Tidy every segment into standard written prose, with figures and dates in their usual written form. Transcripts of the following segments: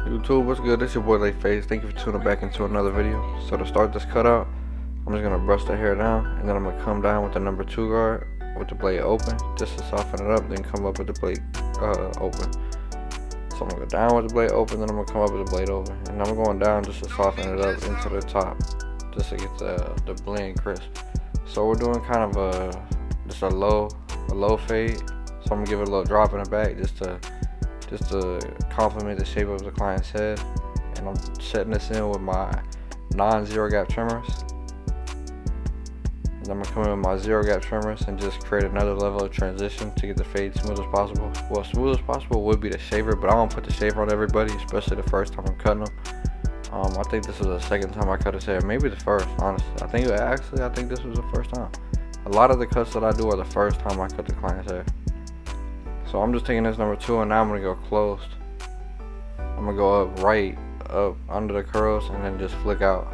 YouTube, what's good? It's your boy Layface. Thank you for tuning back into another video. So to start this cutout, I'm just gonna brush the hair down, and then I'm gonna come down with the number 2 guard with the blade open, just to soften it up. Then come up with the blade open. So I'm gonna go down with the blade open, then I'm gonna come up with the blade open, and I'm going down just to soften it up into the top, just to get the blend crisp. So we're doing kind of just a low fade. So I'm gonna give it a little drop in the back just to complement the shape of the client's head. And I'm setting this in with my non-zero gap trimmers. And I'm gonna come in with my zero gap trimmers and just create another level of transition to get the fade smooth as possible. Well, smooth as possible would be the shaver, but I don't put the shaver on everybody, especially the first time I'm cutting them. I think this is the second time I cut his hair, maybe the first, honestly. I think this was the first time. A lot of the cuts that I do are the first time I cut the client's hair. So I'm just taking this number 2, and now I'm gonna go closed. I'm gonna go up under the curls and then just flick out.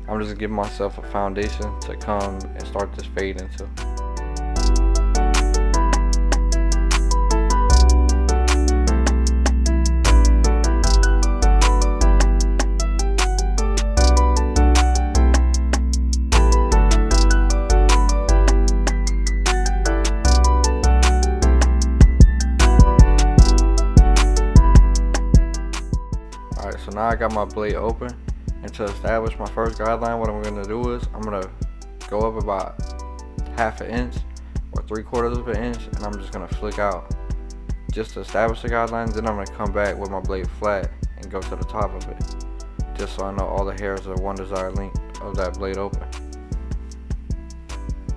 I'm just giving myself a foundation to come and start this fade into. So now I got my blade open, and to establish my first guideline, what I'm going to do is I'm going to go up about 1/2 inch or 3/4 of an inch, and I'm just going to flick out just to establish the guideline. Then I'm going to come back with my blade flat and go to the top of it, just so I know all the hairs are one desired length of that blade open.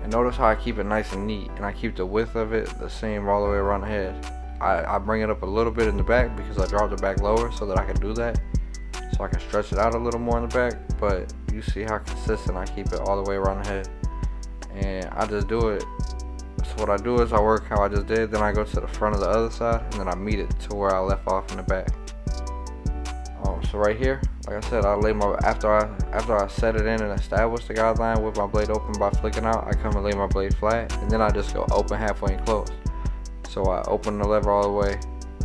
And notice how I keep it nice and neat, and I keep the width of it the same all the way around the head. I bring it up a little bit in the back because I dropped the back lower so that I can do that. So I can stretch it out a little more in the back, but you see how consistent I keep it all the way around the head. And I just do it. So what I do is I work how I just did, then I go to the front of the other side, and then I meet it to where I left off in the back. So right here, like I said, I lay my after I set it in and establish the guideline with my blade open by flicking out, I come and lay my blade flat, and then I just go open halfway and close. So I open the lever all the way,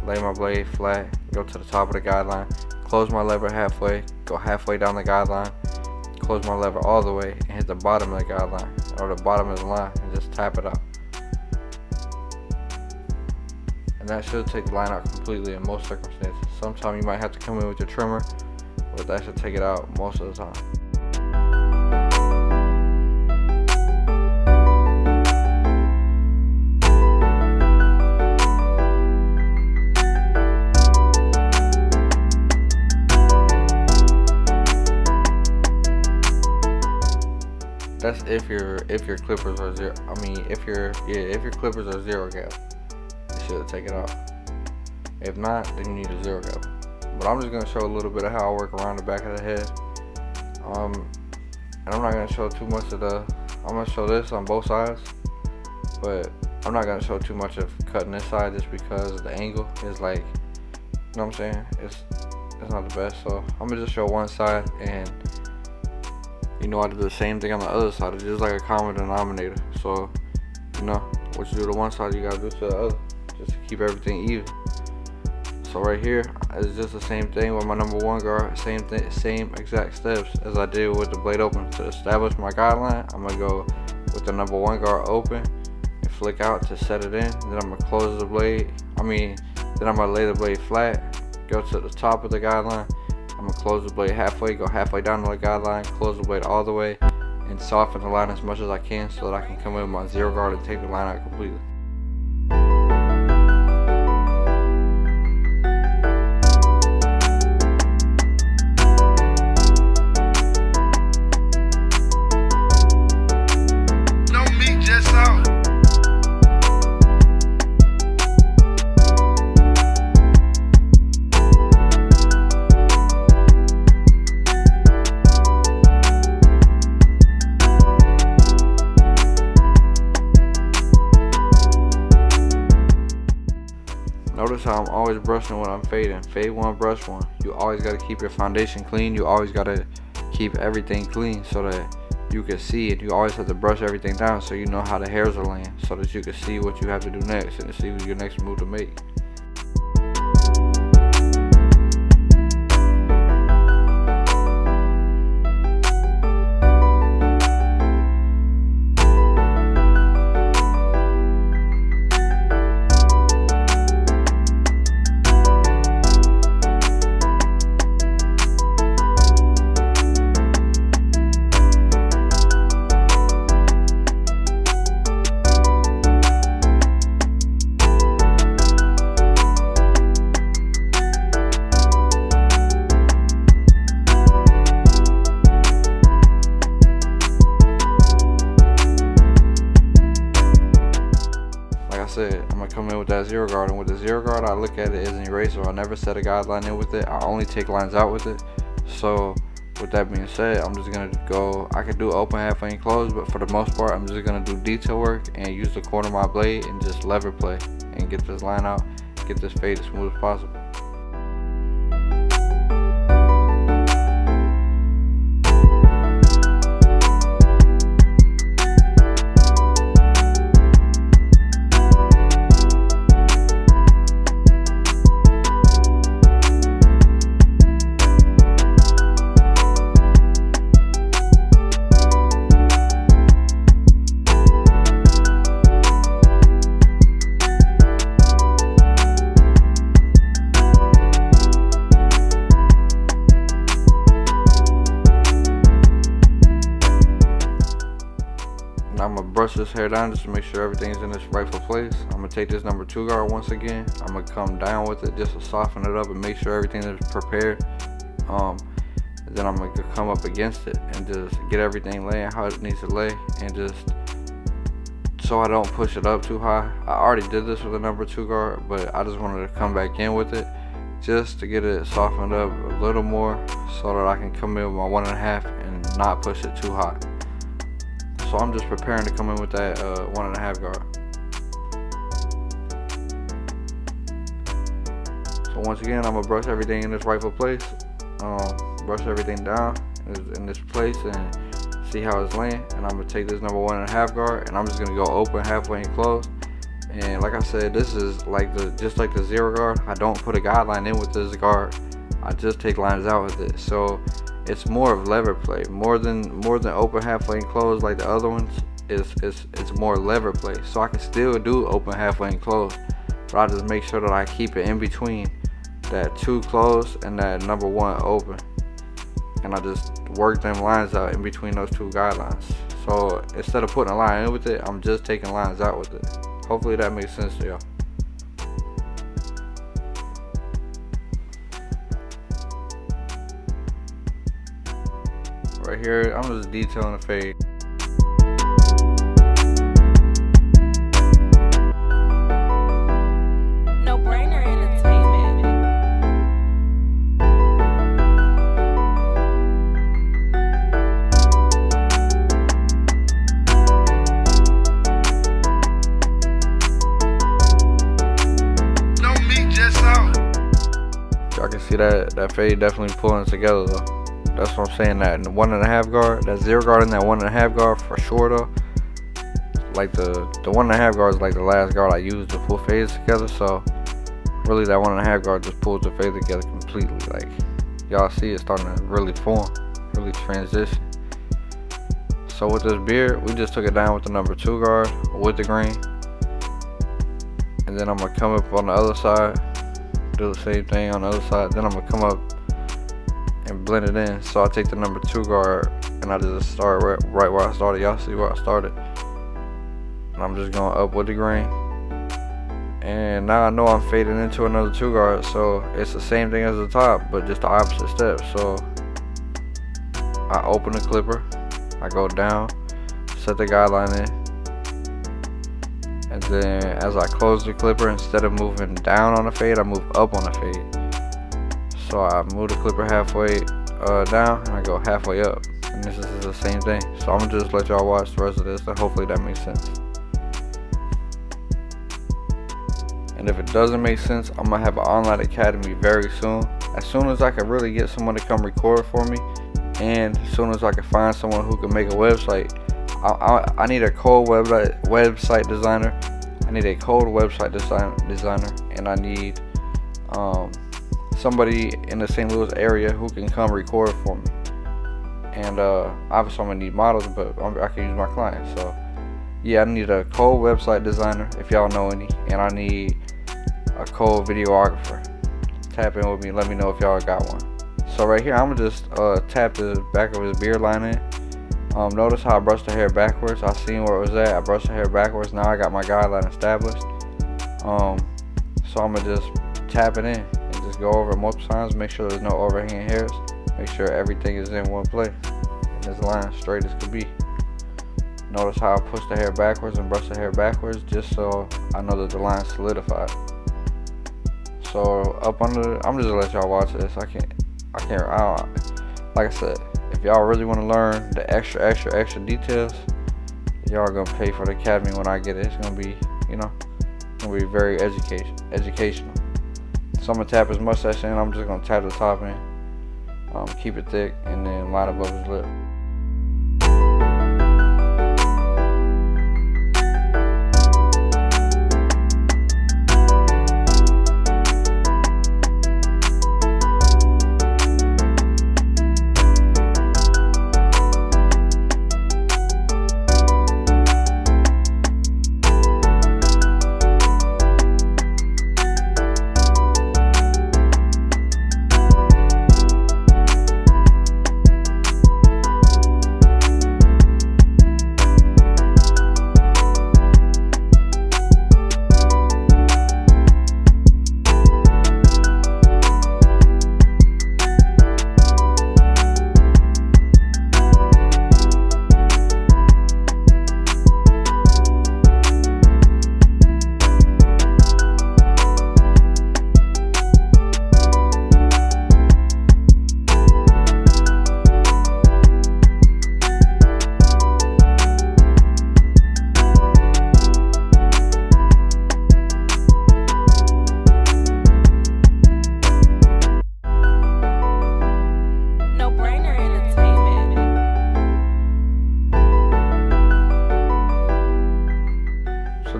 lay my blade flat, go to the top of the guideline, close my lever halfway, go halfway down the guideline, close my lever all the way, and hit the bottom of the guideline, or the bottom of the line, and just tap it out. And that should take the line out completely in most circumstances. Sometimes you might have to come in with your trimmer, but that should take it out most of the time. That's if your clippers are zero. I mean, if your clippers are zero gap, you should take it out. If not, then you need a zero gap. But I'm just gonna show a little bit of how I work around the back of the head. And I'm not gonna show too much of I'm gonna show this on both sides, but I'm not gonna show too much of cutting this side just because the angle is like, you know what I'm saying? It's not the best. So I'm gonna just show one side, and you know, I do the same thing on the other side. It's just like a common denominator. So, you know, what you do to one side, you gotta do to the other, just to keep everything even. So right here, it's just the same thing with my number 1 guard. Same exact steps as I did with the blade open. To establish my guideline, I'm gonna go with the number 1 guard open and flick out to set it in. Then I'm gonna close the blade. Then I'm gonna lay the blade flat, go to the top of the guideline. I'm gonna close the blade halfway, go halfway down to the guideline, close the blade all the way, and soften the line as much as I can so that I can come in with my zero guard and take the line out completely. Notice how I'm always brushing when I'm fading. Fade one, brush one. You always got to keep your foundation clean. You always got to keep everything clean so that you can see it. You always have to brush everything down so you know how the hairs are laying, so that you can see what you have to do next and see your next move to make. come in with that zero guard, and with the zero guard I look at it as an eraser. I never set a guideline in with it. I only take lines out with it. So with that being said, I'm just gonna go, I could do open, halfway, and close, but for the most part I'm just gonna do detail work and use the corner of my blade and just lever play and get this line out, get this fade as smooth as possible. I'm gonna brush this hair down just to make sure everything's in its rightful place. I'm gonna take this number 2 guard once again. I'm gonna come down with it just to soften it up and make sure everything is prepared. Then I'm gonna come up against it and just get everything laying how it needs to lay, and just so I don't push it up too high. I already did this with a number 2 guard, but I just wanted to come back in with it just to get it softened up a little more so that I can come in with my 1.5 and not push it too high. So I'm just preparing to come in with that 1.5 guard. So once again, I'm gonna brush everything in its rightful place. Brush everything down in this place and see how it's laying. And I'm gonna take this number 1.5 guard and I'm just gonna go open, halfway, and close. And like I said, this is like just like the zero guard. I don't put a guideline in with this guard. I just take lines out with it. So it's more of lever play, more than open, halfway, and close like the other ones. It's more lever play. So I can still do open, halfway, and close, but I just make sure that I keep it in between that 2 close and that number 1 open, and I just work them lines out in between those 2 guidelines. So instead of putting a line in with it, I'm just taking lines out with it. Hopefully that makes sense to y'all. Right here, I'm just detailing the fade. No brainer entertainment. No meat, just out. Y'all can see that fade definitely pulling together though. That's what I'm saying, that 1.5 guard, that zero guard and that 1.5 guard for sure though. Like the 1.5 guard is like the last guard I used to pull fades together. So really that 1.5 guard just pulls the fade together completely. Like y'all see it's starting to really form, really transition. So with this beard, we just took it down with the number 2 guard with the grain. And then I'm gonna come up on the other side, do the same thing on the other side. Then I'm gonna come up and blend it in. So I take the number 2 guard and I just start right where I started. Y'all see where I started, and I'm just going up with the grain. And now I know I'm fading into another 2 guard, so it's the same thing as the top but just the opposite step. So I open the clipper, I go down, set the guideline in, and then as I close the clipper, instead of moving down on the fade, I move up on the fade. So I move the clipper halfway down and I go halfway up, and this is the same thing. So I'm gonna just let y'all watch the rest of this, and hopefully that makes sense. And if it doesn't make sense, I'm gonna have an online academy very soon. As soon as I can really get someone to come record for me, and as soon as I can find someone who can make a website. I need a code website designer. I need a code website designer, and I need somebody in the St. Louis area who can come record for me. And obviously I'm gonna need models, but I can use my clients. So yeah, I need a code website designer if y'all know any, and I need a code videographer. Tap in with me, let me know if y'all got one. So right here, I'm gonna just tap the back of his beard line in. Notice how I brushed the hair backwards. I seen where it was at. I brushed the hair backwards. Now I got my guideline established. So I'm gonna just tap it in and just go over it multiple times. Make sure there's no overhanging hairs. Make sure everything is in one place and this line straight as could be. Notice how I push the hair backwards and brush the hair backwards, just so I know that the line's solidified. So up under, I'm just gonna let y'all watch this. I can't, like I said, if y'all really want to learn the extra details, y'all are gonna pay for the academy when I get it. It's gonna be, you know, gonna be very educational. So I'm gonna tap his mustache in. I'm just gonna tap the top in, keep it thick, and then line above his lip.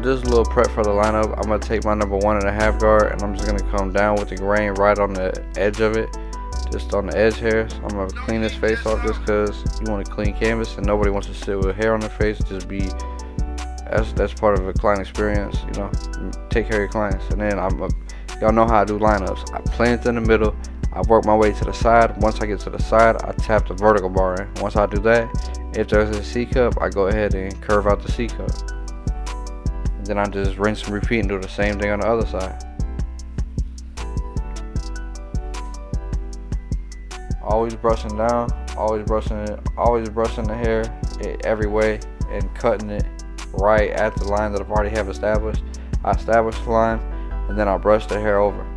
Just a little prep for the lineup. I'm gonna take my number 1.5 guard, and I'm just gonna come down with the grain right on the edge of it, just on the edge here. So I'm gonna clean this face off, just because you want a clean canvas, and nobody wants to sit with hair on their face. Just be, that's part of a client experience, you know. Take care of your clients. And then y'all know how I do lineups. I plant in the middle. I work my way to the side. Once I get to the side, I tap the vertical bar in. Once I do that, if there's a C cup, I go ahead and curve out the C cup. Then I just rinse and repeat and do the same thing on the other side. Always brushing down, always brushing the hair every way, and cutting it right at the line that I've already have established. I establish the line, and then I brush the hair over,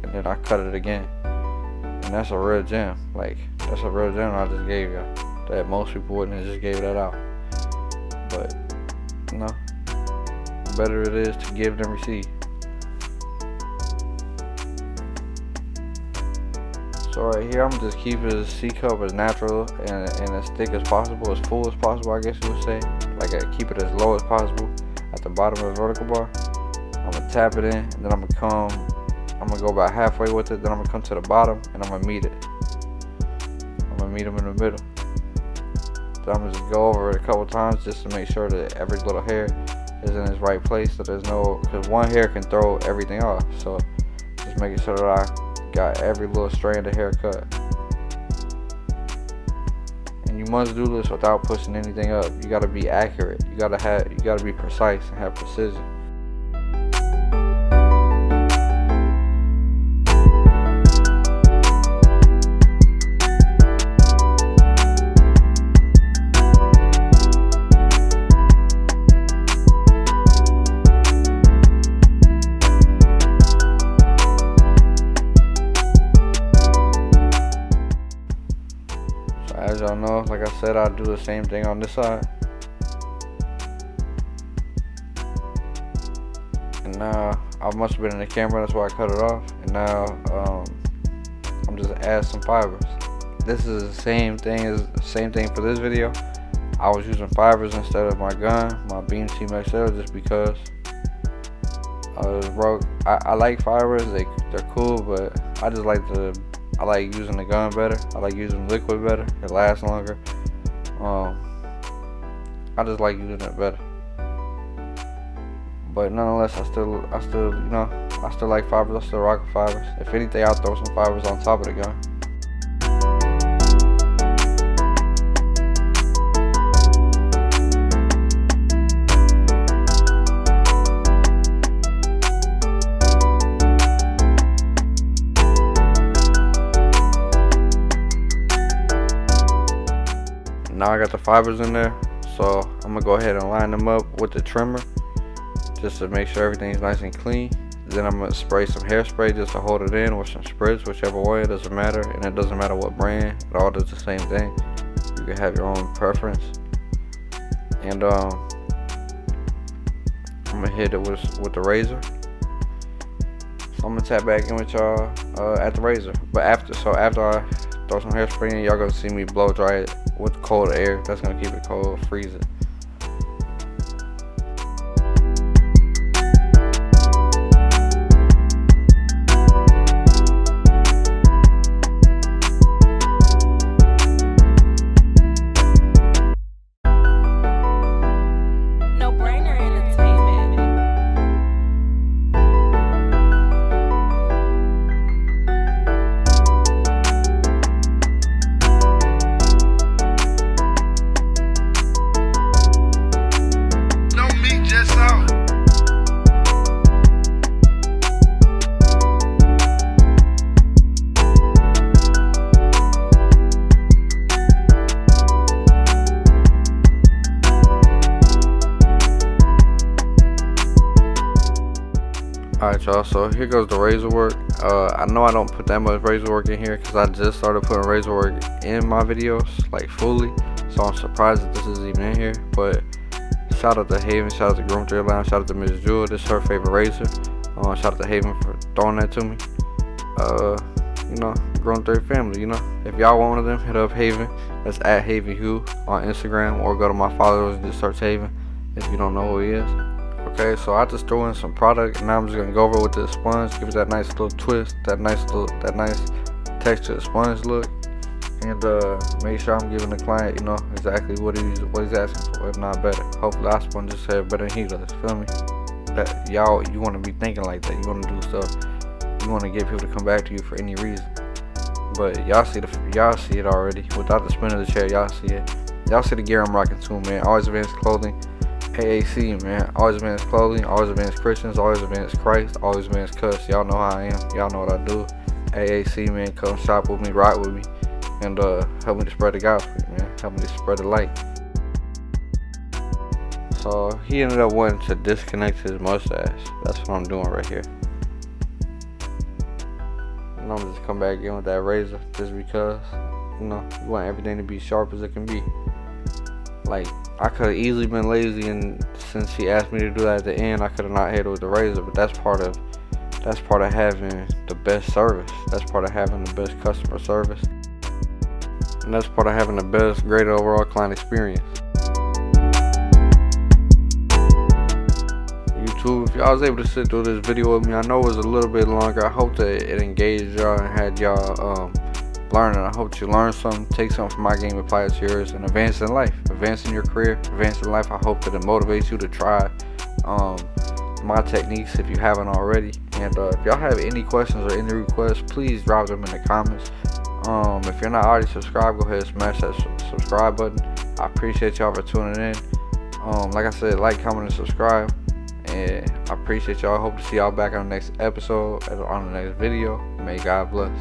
and then I cut it again. And that's a real gem. Like, that's a real gem I just gave you that most people wouldn't have just gave that out. But you know, better it is to give than receive. So right here, I'm gonna just keep his C cup as natural and as thick as possible, as full as possible, I guess you would say. Like, I keep it as low as possible at the bottom of the vertical bar. I'm gonna tap it in, and then I'm gonna go about halfway with it. Then I'm gonna come to the bottom, and I'm gonna meet it. I'm gonna meet them in the middle. Then I'm gonna just go over it a couple times just to make sure that every little hair is in its right place, so there's no, because one hair can throw everything off. So just making sure that I got every little strand of hair cut. And you must do this without pushing anything up. You gotta be accurate. You gotta be precise and have precision. As y'all know, like I said, I do the same thing on this side. And now, I must have been in the camera, that's why I cut it off. And now, I'm just add some fibers. This is the same thing for this video. I was using fibers instead of my gun, my Beam Team XL, just because I was broke. I like fibers, they're cool, but I like using the gun better. I like using liquid better. It lasts longer. I just like using it better. But nonetheless, I still, you know, I still like fibers. I still rock with fibers. If anything, I'll throw some fibers on top of the gun. Now I got the fibers in there, So I'm gonna go ahead and line them up with the trimmer just to make sure everything's nice and clean. Then I'm gonna spray some hairspray just to hold it in, or some spritz, whichever way, it doesn't matter. And it doesn't matter what brand, it all does the same thing. You can have your own preference. And I'm gonna hit it with the razor. So I'm gonna tap back in with y'all at the razor. But after I throw some hairspray in, y'all gonna see me blow dry it with cold air. That's gonna keep it cold, freeze it. No Brainer Entertainment. No meat, just out. Alright y'all, so here goes the razor work. I know I don't put that much razor work in here because I just started putting razor work in my videos, like fully. So I'm surprised that this is even in here. But shout out to Haven, shout out to Groom 3 Lounge, shout out to Miss Jewel. This is her favorite razor. Shout out to Haven for throwing that to me. You know, Groom 3 family, you know. If y'all want one of them, hit up Haven. That's at Haven Hugh on Instagram, or go to my followers and just search Haven if you don't know who he is. Okay, so I just threw in some product, and now I'm just gonna go over with the sponge, give it that nice little twist, that nice textured sponge look, and make sure I'm giving the client, you know, exactly what he's asking for, if not better. Hopefully, our sponges say it better than he does. Feel me? That y'all, you want to be thinking like that. You want to do stuff. You want to get people to come back to you for any reason. But y'all see it already. Without the spin of the chair, y'all see it. Y'all see the gear I'm rocking too, man. Always Advanced Clothing. AAC, man. Always Advanced Clothing, Always Advanced Christians, Always Advanced Christ, Always Advanced Cuss. Y'all know how I am. Y'all know what I do. AAC, man. Come shop with me, rock with me, and help me to spread the gospel, man. Help me to spread the light. So he ended up wanting to disconnect his mustache. That's what I'm doing right here. And I'm just come back in with that razor just because, you know, you want everything to be sharp as it can be. Like, I could have easily been lazy, and since he asked me to do that at the end, I could have not hit it with the razor. But that's part of having the best service. That's part of having the best customer service, and that's part of having the best, greater overall client experience. YouTube, if y'all was able to sit through this video with me, I know it was a little bit longer. I hope that it engaged y'all and had y'all learning. I hope that you learned something, take something from my game, apply it to yours, and advance in life, advance in your career, advance in life. I hope that it motivates you to try my techniques if you haven't already. And if y'all have any questions or any requests, please drop them in the comments. If you're not already subscribed, go ahead and smash that subscribe button. I appreciate y'all for tuning in. Like I said, like, comment, and subscribe. And I appreciate y'all. I hope to see y'all back on the next episode, on the next video. May God bless.